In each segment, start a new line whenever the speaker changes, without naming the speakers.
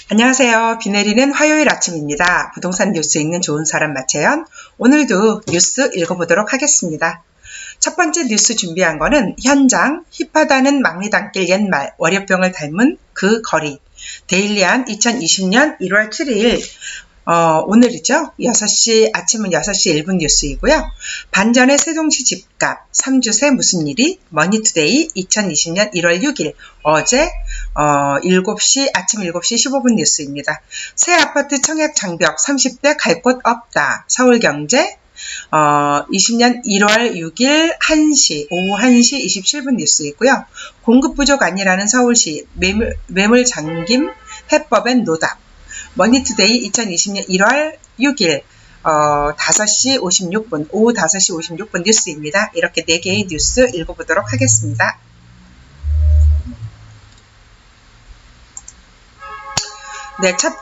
안녕하세요. 비 내리는 화요일 아침입니다. 부동산 뉴스 읽는 좋은 사람 마채연. 오늘도 뉴스 읽어보도록 하겠습니다. 첫 번째 뉴스 준비한 거는 현장 힙하다는 막리단길 옛말 월요병을 닮은 그 거리. 데일리안 2020년 1월 7일 오늘이죠. 아침은 6시 1분 뉴스이고요. 반전의 세종시 집값 3주 새 무슨 일이 머니투데이 2020년 1월 6일 어제 아침 7시 15분 뉴스입니다. 새 아파트 청약 장벽 30대 갈 곳 없다. 서울경제 20년 1월 6일 오후 1시 27분 뉴스이고요. 공급 부족 아니라는 서울시 매물 잠김 해법엔 노답. 머니투데이 2020년 1월 6일 5시 56분, 오후 5시 56분 뉴스입니다. 이렇게 4개의 뉴스 읽어보도록 하겠습니다. 네, 첫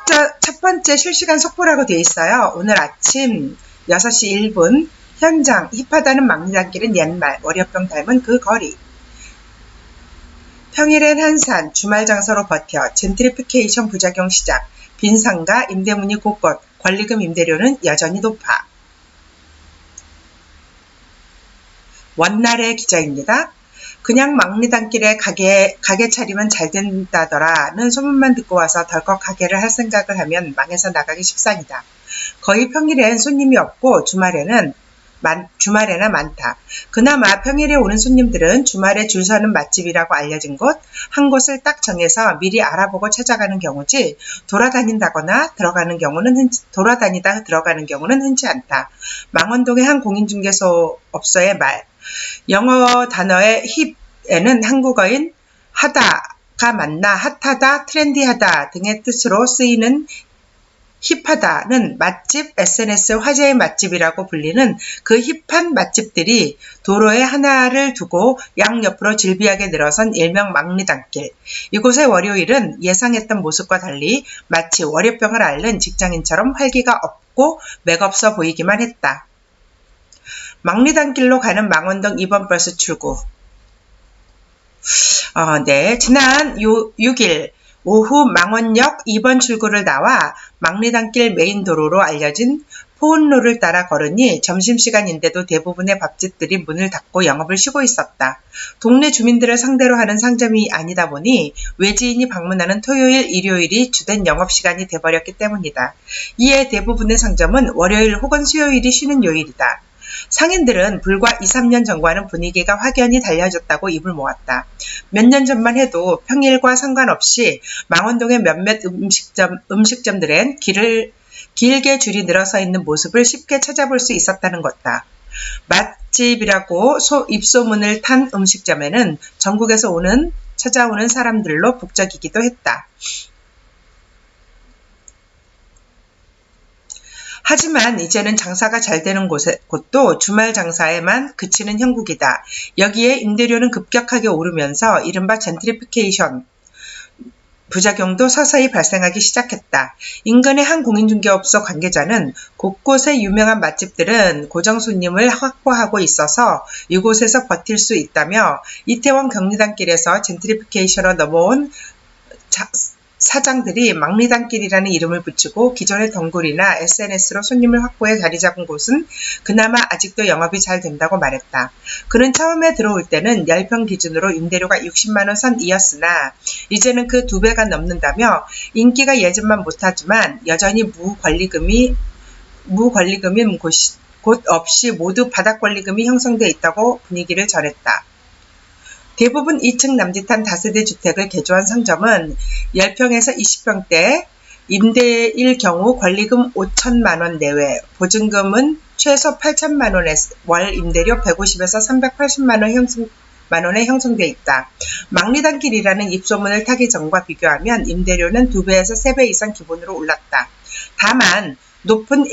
번째 실시간 속보라고 되어 있어요. 오늘 아침 6시 1분 현장 힙하다는 막리단길은 옛말 월요병 닮은 그 거리. 평일엔 한산 주말 장사로 버텨 젠트리피케이션 부작용 시작. 빈 상가 임대문이 곳곳 권리금 임대료는 여전히 높아. 원날의 기자입니다. 그냥 막리단길에 가게 차리면 잘 된다더라는 소문만 듣고 와서 덜컥 가게를 할 생각을 하면 망해서 나가기 십상이다. 거의 평일엔 손님이 없고 주말에나 많다. 그나마 평일에 오는 손님들은 주말에 줄 서는 맛집이라고 알려진 곳 한 곳을 딱 정해서 미리 알아보고 찾아가는 경우지 돌아다니다 들어가는 경우는 흔치 않다. 망원동의 한 공인중개소업소의 말. 영어 단어의 힙에는 한국어인 하다가 맞나 핫하다, 트렌디하다 등의 뜻으로 쓰이는 힙하다는 맛집, SNS 화제의 맛집이라고 불리는 그 힙한 맛집들이 도로에 하나를 두고 양옆으로 질비하게 늘어선 일명 막리단길. 이곳의 월요일은 예상했던 모습과 달리 마치 월요병을 앓는 직장인처럼 활기가 없고 맥없어 보이기만 했다. 막리단길로 가는 망원동 2번 버스 출구. 지난 6일 오후 망원역 2번 출구를 나와 막리단길 메인 도로로 알려진 포은로를 따라 걸으니 점심시간인데도 대부분의 밥집들이 문을 닫고 영업을 쉬고 있었다. 동네 주민들을 상대로 하는 상점이 아니다 보니 외지인이 방문하는 토요일, 일요일이 주된 영업시간이 돼버렸기 때문이다. 이에 대부분의 상점은 월요일 혹은 수요일이 쉬는 요일이다. 상인들은 불과 2-3년 전과는 분위기가 확연히 달라졌다고 입을 모았다. 몇 년 전만 해도 평일과 상관없이 망원동의 몇몇 음식점들엔 길게 줄이 늘어서 있는 모습을 쉽게 찾아볼 수 있었다는 것다. 맛집이라고 입소문을 탄 음식점에는 전국에서 찾아오는 사람들로 북적이기도 했다. 하지만 이제는 장사가 잘 되는 곳도 주말 장사에만 그치는 형국이다. 여기에 임대료는 급격하게 오르면서 이른바 젠트리피케이션 부작용도 서서히 발생하기 시작했다. 인근의 한 공인중개업소 관계자는 곳곳의 유명한 맛집들은 고정 손님을 확보하고 있어서 이곳에서 버틸 수 있다며 이태원 경리단길에서 젠트리피케이션으로 넘어온 사장들이 막리단길이라는 이름을 붙이고 기존의 덩굴이나 SNS로 손님을 확보해 자리 잡은 곳은 그나마 아직도 영업이 잘 된다고 말했다. 그는 처음에 들어올 때는 10평 기준으로 임대료가 60만원 선이었으나 이제는 그 2배가 넘는다며 인기가 예전만 못하지만 여전히 무권리금인 곳 없이 모두 바닥권리금이 형성돼 있다고 분위기를 전했다. 대부분 2층 남짓한 다세대 주택을 개조한 상점은 10평에서 20평대 임대일 경우 권리금 5천만원 내외, 보증금은 최소 8천만원에 월 임대료 150에서 380만원에 형성돼 있다. 막리단길이라는 입소문을 타기 전과 비교하면 임대료는 2배에서 3배 이상 기본으로 올랐다. 다만 높은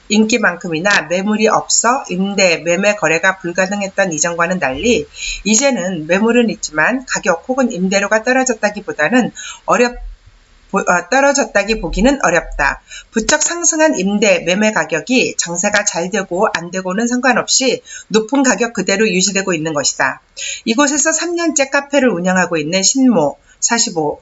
인기만큼이나 매물이 없어 매매 거래가 불가능했던 이전과는 달리 이제는 매물은 있지만 가격 혹은 임대료가 떨어졌다기 보기는 어렵다. 부쩍 상승한 임대 매매 가격이 장세가 잘 되고 안 되고는 상관없이 높은 가격 그대로 유지되고 있는 것이다. 이곳에서 3년째 카페를 운영하고 있는 신모 45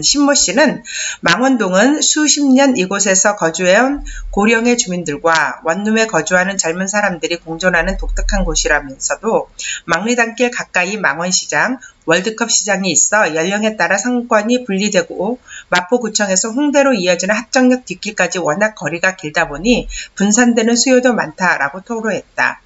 신모 씨는 망원동은 수십 년 이곳에서 거주해온 고령의 주민들과 원룸에 거주하는 젊은 사람들이 공존하는 독특한 곳이라면서도 망리단길 가까이 망원시장, 월드컵 시장이 있어 연령에 따라 상권이 분리되고 마포구청에서 홍대로 이어지는 합정역 뒷길까지 워낙 거리가 길다 보니 분산되는 수요도 많다라고 토로했다.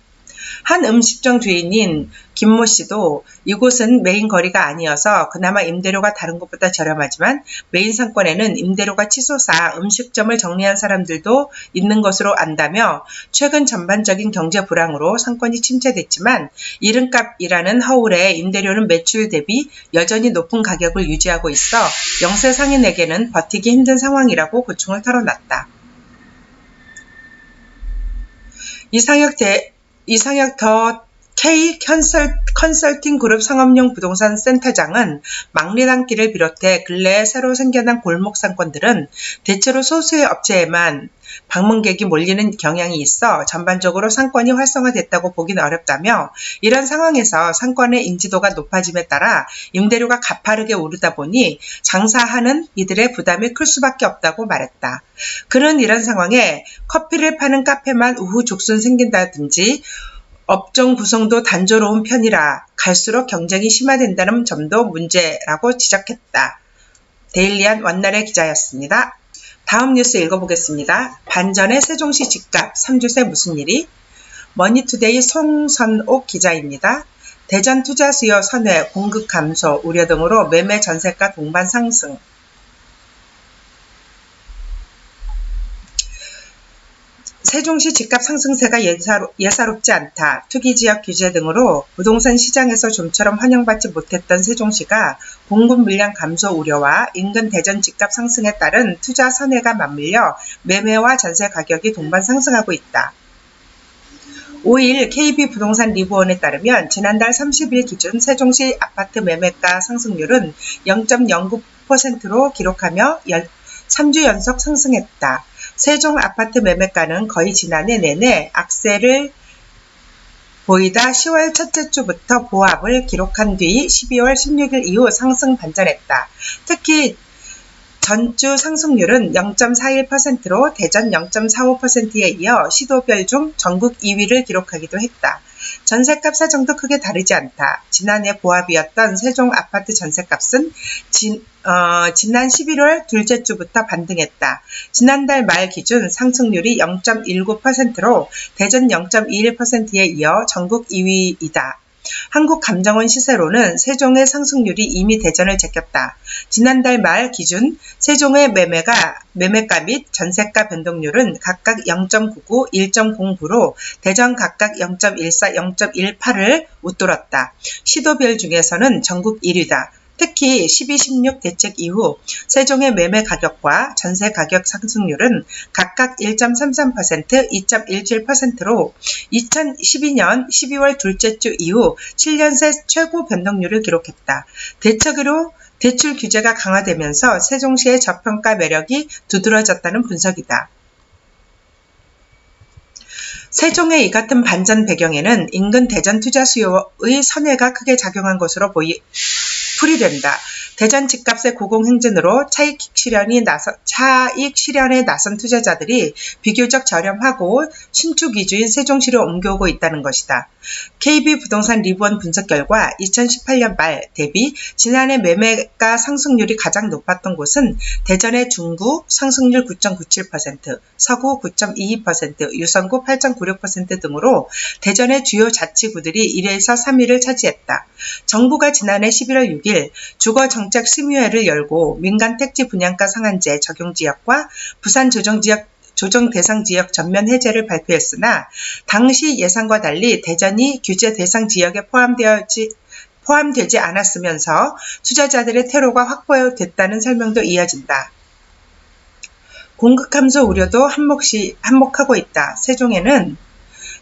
한 음식점 주인인 김모 씨도 이곳은 메인 거리가 아니어서 그나마 임대료가 다른 곳보다 저렴하지만 메인 상권에는 임대료가 치솟아 음식점을 정리한 사람들도 있는 것으로 안다며 최근 전반적인 경제 불황으로 상권이 침체됐지만 이름값이라는 허울의 임대료는 매출 대비 여전히 높은 가격을 유지하고 있어 영세 상인에게는 버티기 힘든 상황이라고 고충을 털어놨다. 이상혁 더 K 컨설팅 그룹 상업용 부동산 센터장은 망리단길을 비롯해 근래에 새로 생겨난 골목 상권들은 대체로 소수의 업체에만 방문객이 몰리는 경향이 있어 전반적으로 상권이 활성화됐다고 보기는 어렵다며 이런 상황에서 상권의 인지도가 높아짐에 따라 임대료가 가파르게 오르다 보니 장사하는 이들의 부담이 클 수밖에 없다고 말했다. 그는 이런 상황에 커피를 파는 카페만 우후 죽순 생긴다든지 업종 구성도 단조로운 편이라 갈수록 경쟁이 심화된다는 점도 문제라고 지적했다. 데일리안 원나래 기자였습니다. 다음 뉴스 읽어보겠습니다. 반전의 세종시 집값 3주새 무슨 일이? 머니투데이 송선옥 기자입니다. 대전 투자 수요 선회, 공급 감소 우려 등으로 매매 전세가 동반 상승. 세종시 집값 상승세가 예사롭지 않다. 투기지역 규제 등으로 부동산 시장에서 좀처럼 환영받지 못했던 세종시가 공급 물량 감소 우려와 인근 대전 집값 상승에 따른 투자 선회가 맞물려 매매와 전세 가격이 동반 상승하고 있다. 5일 KB부동산 리브원에 따르면 지난달 30일 기준 세종시 아파트 매매가 상승률은 0.09%로 기록하며 3주 연속 상승했다. 세종 아파트 매매가는 거의 지난해 내내 악세를 보이다 10월 첫째 주부터 보합을 기록한 뒤 12월 16일 이후 상승 반전했다. 특히 전주 상승률은 0.41%로 대전 0.45%에 이어 시도별 중 전국 2위를 기록하기도 했다. 전셋값 사정도 크게 다르지 않다. 지난해 보합이었던 세종 아파트 전셋값은 지난 11월 둘째 주부터 반등했다. 지난달 말 기준 상승률이 0.19%로 대전 0.21%에 이어 전국 2위이다. 한국감정원 시세로는 세종의 상승률이 이미 대전을 제꼈다. 지난달 말 기준 세종의 매매가 및 전세가 변동률은 각각 0.99, 1.09로 대전 각각 0.14, 0.18을 웃돌았다. 시도별 중에서는 전국 1위다. 특히 12.16 대책 이후 세종의 매매 가격과 전세 가격 상승률은 각각 1.33%, 2.17%로 2012년 12월 둘째 주 이후 7년 새 최고 변동률을 기록했다. 대체로 대출 규제가 강화되면서 세종시의 저평가 매력이 두드러졌다는 분석이다. 세종의 이 같은 반전 배경에는 인근 대전 투자 수요의 선회가 크게 작용한 것으로 풀이된다. 대전 집값의 고공행진으로 차익 실현에 나선 투자자들이 비교적 저렴하고 신축 위주인 세종시로 옮겨오고 있다는 것이다. KB부동산 리브원 분석 결과 2018년 말 대비 지난해 매매가 상승률이 가장 높았던 곳은 대전의 중구 상승률 9.97%, 서구 9.22%, 유성구 8.96% 등으로 대전의 주요 자치구들이 1에서 3위를 차지했다. 정부가 지난해 11월 6일 주거정책 심의회를 열고 민간 택지 분양가 상한제 적용 지역과 부산 조정 대상 지역 전면 해제를 발표했으나 당시 예상과 달리 대전이 규제 대상 지역에 포함되지 않았으면서 투자자들의 퇴로가 확보됐다는 설명도 이어진다. 공급 감소 우려도 한몫하고 있다. 세종에는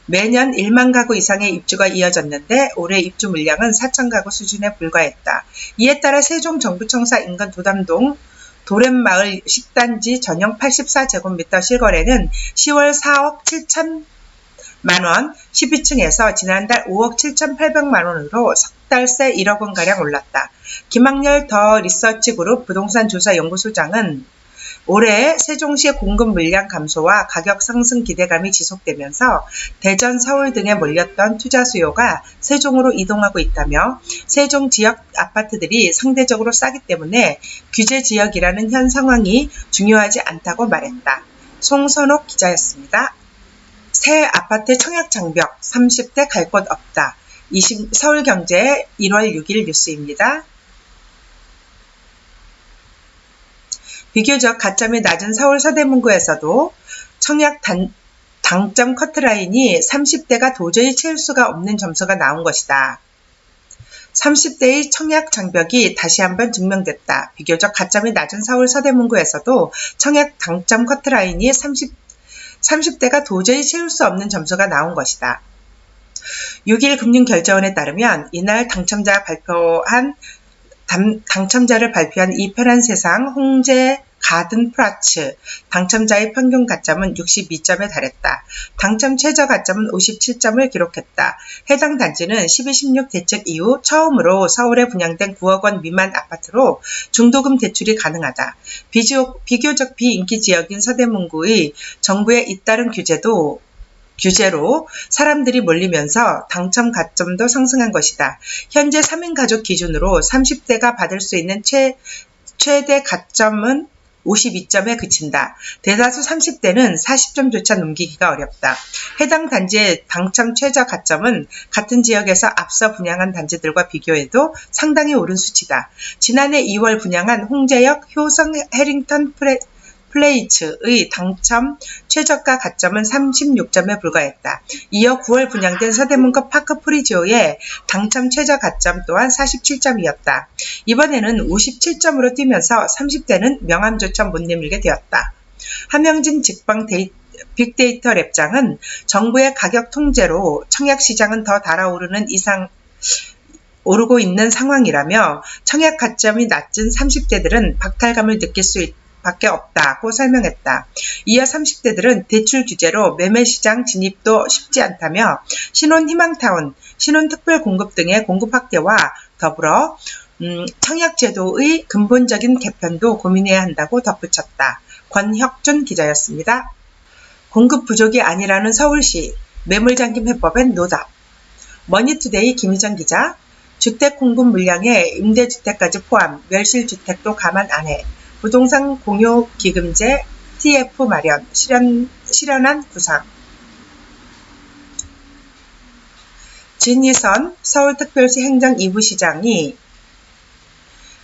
매년 1만 가구 이상의 입주가 이어졌는데 올해 입주 물량은 4천 가구 수준에 불과했다. 이에 따라 세종정부청사 인근 도담동 도렛마을 10단지 전용 84제곱미터 실거래는 10월 4억 7천만 원, 12층에서 지난달 5억 7,800만 원으로 달새 1억 원가량 올랐다. 김학렬 더 리서치 그룹 부동산 조사 연구소장은 올해 세종시 공급 물량 감소와 가격 상승 기대감이 지속되면서 대전, 서울 등에 몰렸던 투자 수요가 세종으로 이동하고 있다며 세종 지역 아파트들이 상대적으로 싸기 때문에 규제 지역이라는 현 상황이 중요하지 않다고 말했다. 송선옥 기자였습니다. 새 아파트 청약 장벽 30대 갈 곳 없다. 서울경제 1월 6일 뉴스입니다. 비교적 가점이 낮은 서울 서대문구에서도 청약 당점 커트라인이 30대가 도저히 채울 수가 없는 점수가 나온 것이다. 30대의 청약 장벽이 다시 한번 증명됐다. 비교적 가점이 낮은 서울 서대문구에서도 청약 당점 커트라인이 30대가 도저히 채울 수 없는 점수가 나온 것이다. 6일 금융결제원에 따르면 이날 당첨자를 발표한 이 편한 세상 홍제 가든 플라츠 당첨자의 평균 가점은 62점에 달했다. 당첨 최저 가점은 57점을 기록했다. 해당 단지는 12.16 대책 이후 처음으로 서울에 분양된 9억 원 미만 아파트로 중도금 대출이 가능하다. 비교적 비인기 지역인 서대문구의 정부의 잇따른 규제로 사람들이 몰리면서 당첨 가점도 상승한 것이다. 현재 3인 가족 기준으로 30대가 받을 수 있는 최대 가점은 52점에 그친다. 대다수 30대는 40점조차 넘기기가 어렵다. 해당 단지의 당첨 최저 가점은 같은 지역에서 앞서 분양한 단지들과 비교해도 상당히 오른 수치다. 지난해 2월 분양한 홍제역 효성 해링턴 플레이츠의 당첨 최저가 가점은 36점에 불과했다. 이어 9월 분양된 서대문구 파크 프리지오의 당첨 최저 가점 또한 47점이었다. 이번에는 57점으로 뛰면서 30대는 명함조차 못 내밀게 되었다. 함영진 직방 빅데이터 랩장은 정부의 가격 통제로 청약시장은 더 오르고 있는 상황이라며 청약 가점이 낮은 30대들은 박탈감을 느낄 수 밖에 없다고 설명했다. 이어 30대들은 대출 규제로 매매시장 진입도 쉽지 않다며 신혼희망타운, 신혼특별공급 등의 공급 확대와 더불어 청약제도의 근본적인 개편도 고민해야 한다고 덧붙였다. 권혁준 기자였습니다. 공급 부족이 아니라는 서울시, 매물잠김 해법엔 노답. 머니투데이 김희정 기자, 주택 공급 물량에 임대주택까지 포함, 멸실주택도 감안 안 해. 부동산 공유기금제 TF 마련, 실현안 구상. 진희선 서울특별시 행정 2부 시장이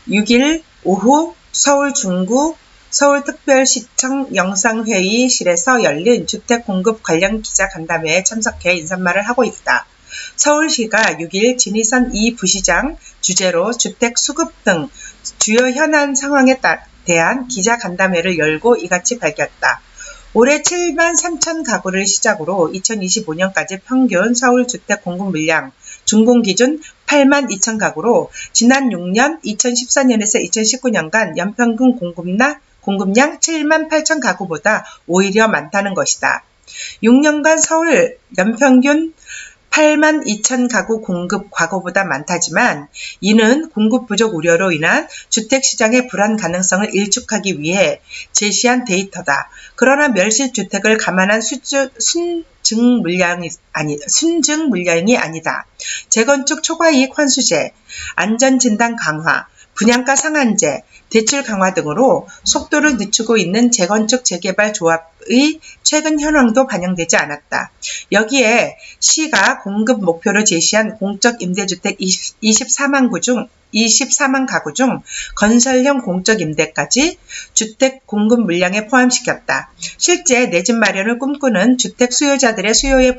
6일 오후 서울 중구 서울특별시청 영상회의실에서 열린 주택공급 관련 기자간담회에 참석해 인사말을 하고 있다. 서울시가 6일 진희선 2부시장 주재로 주택 수급 등 주요 현안 상황에 대한 기자간담회를 열고 이같이 밝혔다. 올해 7만 3천 가구를 시작으로 2025년까지 평균 서울 주택 공급 물량 준공 기준 8만 2천 가구로 지난 6년 2014년에서 2019년간 연평균 공급량 7만 8천 가구보다 오히려 많다는 것이다. 6년간 서울 연평균 8만 2천 가구 공급 과거보다 많다지만 이는 공급 부족 우려로 인한 주택시장의 불안 가능성을 일축하기 위해 제시한 데이터다. 그러나 멸실주택을 감안한 순증 물량이 아니다. 재건축 초과이익 환수제, 안전진단 강화, 분양가 상한제, 대출 강화 등으로 속도를 늦추고 있는 재건축 재개발 조합의 최근 현황도 반영되지 않았다. 여기에 시가 공급 목표로 제시한 공적 임대주택 24만 가구 중 건설형 공적 임대까지 주택 공급 물량에 포함시켰다. 실제 내 집 마련을 꿈꾸는 주택 수요자들의 수요에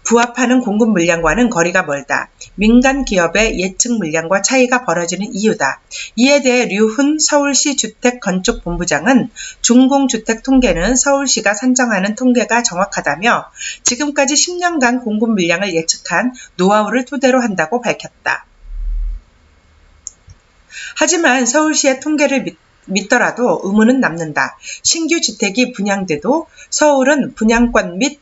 부합하는 공급 물량과는 거리가 멀다. 민간 기업의 예측 물량과 차이가 벌어지는 이유다. 이에 대해 류훈 서울시 주택건축본부장은 준공주택 통계는 서울시가 산정하는 통계가 정확하다며 지금까지 10년간 공급 물량을 예측한 노하우를 토대로 한다고 밝혔다. 하지만 서울시의 통계를 믿더라도 의문은 남는다. 신규 주택이 분양돼도 서울은 분양권 및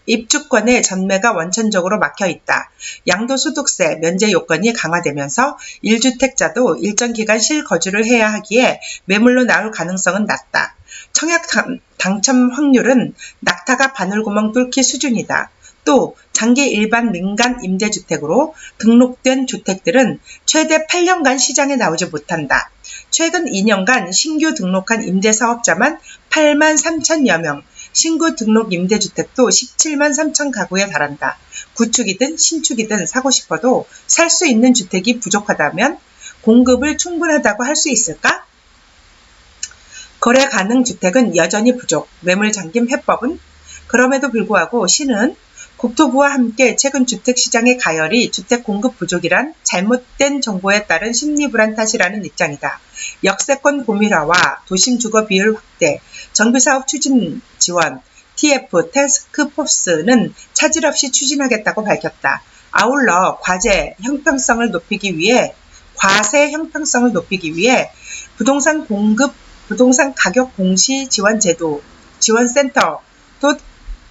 입주권의 전매가 원천적으로 막혀있다. 양도소득세 면제 요건이 강화되면서 1주택자도 일정 기간 실거주를 해야 하기에 매물로 나올 가능성은 낮다. 청약 당첨 확률은 낙타가 바늘구멍 뚫기 수준이다. 또 장기 일반 민간 임대주택으로 등록된 주택들은 최대 8년간 시장에 나오지 못한다. 최근 2년간 신규 등록한 임대사업자만 8만 3천여 명, 신규 등록 임대주택도 17만 3천 가구에 달한다. 구축이든 신축이든 사고 싶어도 살 수 있는 주택이 부족하다면 공급을 충분하다고 할 수 있을까? 거래 가능 주택은 여전히 부족. 매물 잠김 해법은? 그럼에도 불구하고 시는 국토부와 함께 최근 주택시장의 가열이 주택 공급 부족이란 잘못된 정보에 따른 심리불안 탓이라는 입장이다. 역세권 고밀화와 도심 주거 비율 확대, 정비사업 추진 지원, TF, 태스크포스는 차질 없이 추진하겠다고 밝혔다. 아울러 과세 형평성을 높이기 위해 부동산 가격 공시 지원 제도, 지원센터도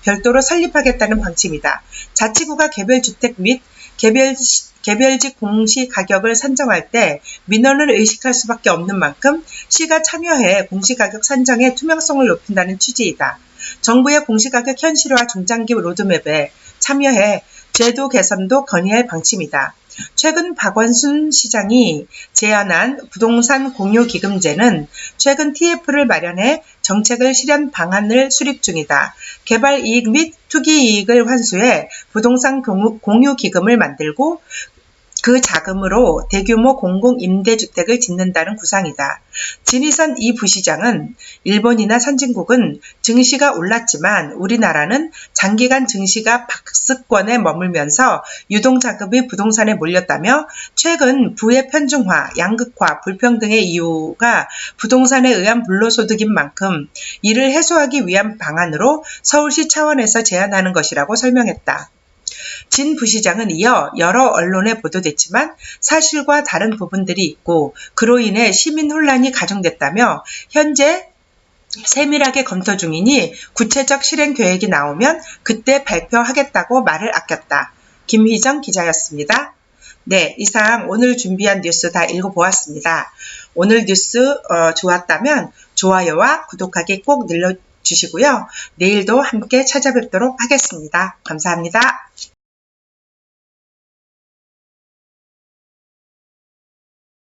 별도로 설립하겠다는 방침이다. 자치구가 개별주택 및 개별직 공시 가격을 산정할 때 민원을 의식할 수밖에 없는 만큼 시가 참여해 공시가격 산정의 투명성을 높인다는 취지이다. 정부의 공시가격 현실화 중장기 로드맵에 참여해 제도 개선도 건의할 방침이다. 최근 박원순 시장이 제안한 부동산 공유기금제는 최근 TF를 마련해 정책을 실현 방안을 수립 중이다. 개발이익 및 투기이익을 환수해 부동산 공유기금을 만들고 그 자금으로 대규모 공공임대주택을 짓는다는 구상이다. 진희선 이 부시장은 일본이나 선진국은 증시가 올랐지만 우리나라는 장기간 증시가 박스권에 머물면서 유동자금이 부동산에 몰렸다며 최근 부의 편중화, 양극화, 불평등의 이유가 부동산에 의한 불로소득인 만큼 이를 해소하기 위한 방안으로 서울시 차원에서 제안하는 것이라고 설명했다. 진 부시장은 이어 여러 언론에 보도됐지만 사실과 다른 부분들이 있고 그로 인해 시민 혼란이 가중됐다며 현재 세밀하게 검토 중이니 구체적 실행 계획이 나오면 그때 발표하겠다고 말을 아꼈다. 김희정 기자였습니다. 네, 이상 오늘 준비한 뉴스 다 읽어보았습니다. 오늘 뉴스 좋았다면 좋아요와 구독하기 꼭 눌러주시고요. 내일도 함께 찾아뵙도록 하겠습니다. 감사합니다.